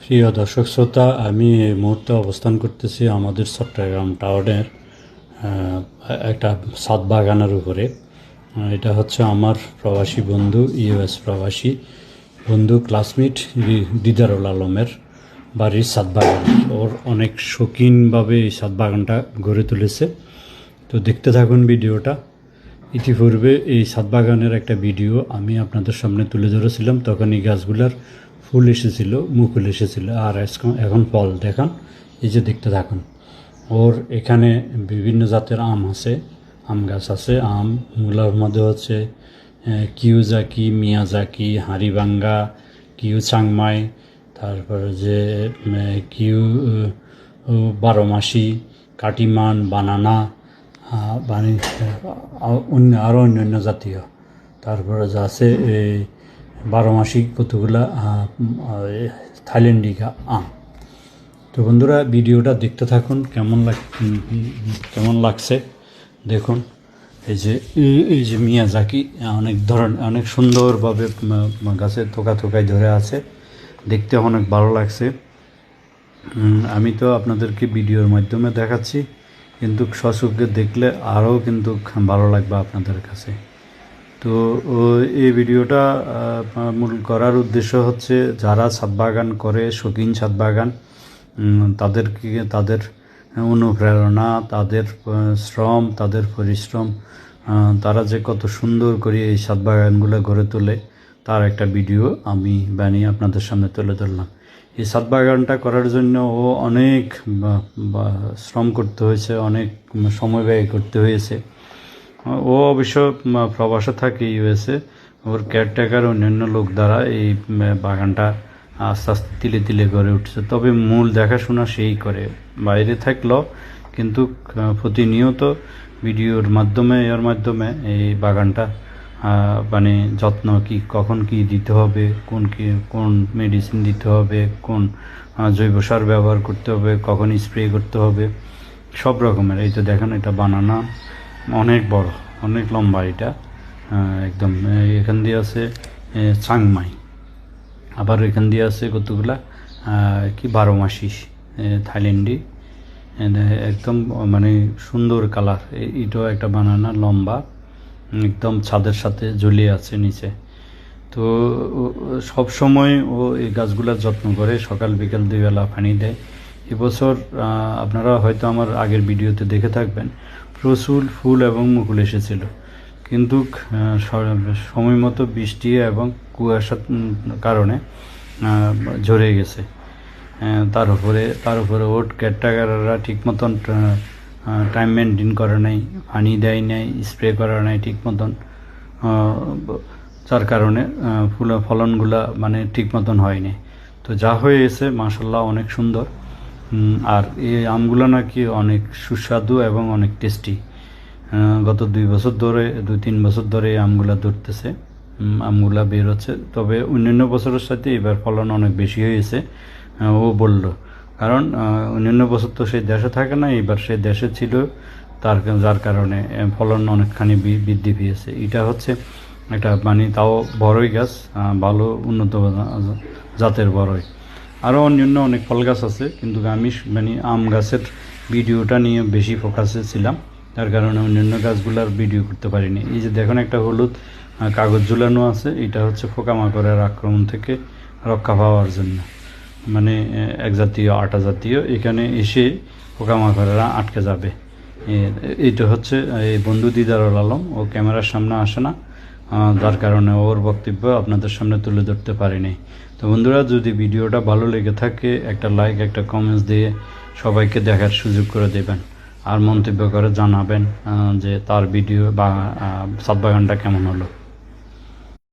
প্রিয় দর্শক শ্রোতা, আমি এই মুহূর্তে অবস্থান করতেছি আমাদের চট্টগ্রাম টাউনের একটা ছাদ বাগানের উপরে। এটা হচ্ছে আমার প্রবাসী বন্ধু, ইউএস প্রবাসী বন্ধু, ক্লাসমেট দিদারুল আলমের বাড়ির ছাদ বাগান। ওর অনেক শৌখিনভাবে এই ছাদ বাগানটা গড়ে তুলেছে। তো দেখতে থাকুন ভিডিওটা। ইতিপূর্বে এই ছাদ বাগানের একটা ভিডিও আমি আপনাদের সামনে তুলে ধরেছিলাম, তখন এই গাছগুলার ফুল এসেছিল, মুকুল এসেছিল, আর এখন ফল দেখান। এই যে দেখতে থাকুন। ওর এখানে বিভিন্ন জাতের আম আছে, আম গাছ আছে। আমগুলোর মধ্যে হচ্ছে কিউজাকি, মিয়াজাকি, হাড়িভাঙ্গা, কিউ চাংমাই, তারপরে যে কিউ বারোমাসি, কাটিমান, বানানা, আরও অন্যান্য জাতীয়। তারপরে যা আছে এই বারোমাসিক কতগুলা থাইল্যান্ডিকা আম। তো বন্ধুরা, ভিডিওটা দেখতে থাকুন। কেমন লাগছে দেখুন। এই যে মিয়াজাকি অনেক সুন্দরভাবে গাছের থোকায় ধরে আছে, দেখতে অনেক ভালো লাগছে। আমি তো আপনাদেরকে ভিডিওর মাধ্যমে দেখাচ্ছি, কিন্তু সচক্ষে দেখলে আরও কিন্তু ভালো লাগবে আপনাদের কাছে। তো এই ভিডিওটা মূল করার উদ্দেশ্য হচ্ছে, যারা ছাদ বাগান করে, শৌখিন ছাদ বাগান, তাদের অনুপ্রেরণা, তাদের শ্রম, তাদের পরিশ্রম, তারা যে কত সুন্দর করে এই ছাদ বাগানগুলো গড়ে তোলে, তার একটা ভিডিও আমি বানিয়ে আপনাদের সামনে তুলে ধরলাম। এই ছাদ বাগানটা করার জন্য ও অনেক শ্রম করতে হয়েছে, অনেক সময় ব্যয় করতে হয়েছে। ও অবশ্য প্রবাসে থাকে ইউএসএ। ওর কেয়ারটেকার অন্যান্য লোক দ্বারা এই বাগানটা আস্তে আস্তে তিলে তিলে গড়ে উঠছে। তবে মূল দেখাশোনা সেই করে, বাইরে থাকলেও কিন্তু প্রতিনিয়ত ভিডিওর মাধ্যমে এই বাগানটা মানে যত্ন, কখন কি দিতে হবে, কোন মেডিসিন দিতে হবে, কোন জৈব সার ব্যবহার করতে হবে, কখন স্প্রে করতে হবে, সব রকমের। এই তো দেখেন, এটা বানানা অনেক বড়, অনেক লম্বা। এটা একদম এখান দিয়ে আছে চাংমাই, আবার এখান দিয়ে আছে কতগুলা বারোমাসি থাইল্যান্ডি, একদম মানে সুন্দর কালার। এটাও একটা বানানা, লম্বা, একদম ছাদের সাথে ঝুলিয়ে আছে নিচে। তো সব সময় ও এই গাছগুলার যত্ন করে, সকাল বিকাল 2 বেলা পানি দেয়। এবছর আপনারা হয়তো আমার আগের ভিডিওতে দেখে থাকবেন, প্রচুর ফুল এবং মুকুল এসেছিল, কিন্তু সময় মতো বৃষ্টি এবং কুয়াশার কারণে ঝরে গেছে। তার উপরে ওর কেয়ারটেকাররা ঠিক মতন টাইম মেনটেন করে নাই, পানি দেয় নাই, স্প্রে করা নাই ঠিক মতন, যার কারণে ফলনগুলা মানে ঠিক মতন হয়নি। তো যা হয়েছে মাশাআল্লাহ অনেক সুন্দর। আর এই আমগুলো নাকি অনেক সুস্বাদু এবং অনেক টেস্টি। গত 2 3 বছর ধরে এই আমগুলা ধরতেছে, আমগুলা বের হচ্ছে। তবে অন্যান্য বছরের সাথে এবার ফলন অনেক বেশি হয়েছে ও বলল, কারণ অন্যান্য বছর তো সেই দেশে থাকে না, এবার সে দেশে ছিল, যার কারণে ফলন অনেকখানি বৃদ্ধি পেয়েছে। এটা হচ্ছে একটা মানে তাও বড়ই গাছ, ভালো উন্নত জাতের বড়ই। আরও অন্যান্য অনেক ফল গাছ আছে, কিন্তু আমি মানে আম গাছের ভিডিওটা নিয়ে বেশি ফোকাসে ছিলাম, যার কারণে অন্যান্য গাছগুলোর ভিডিও করতে পারিনি। এই যে দেখুন, একটা হলুদ কাগজ ঝুলানো আছে, এটা হচ্ছে পোকামাকড়ের আক্রমণ থেকে রক্ষা পাওয়ার জন্য, মানে এক জাতীয় আটা জাতীয়, এখানে এসে পোকামাকড়েরা আটকে যাবে। এটা হচ্ছে এই বন্ধু দিদারুল আলম, ও ক্যামেরার সামনে আসে না, যার কারণে ওর বক্তব্য আপনাদের সামনে তুলে ধরতে পারিনি। তো বন্ধুরা, যদি ভিডিওটা ভালো লেগে থাকে, একটা লাইক, একটা কমেন্টস দিয়ে সবাইকে দেখার সুযোগ করে দেবেন, আর মন্তব্য করে জানাবেন যে তার ভিডিও বা ছাদ বাগানটা কেমন হলো।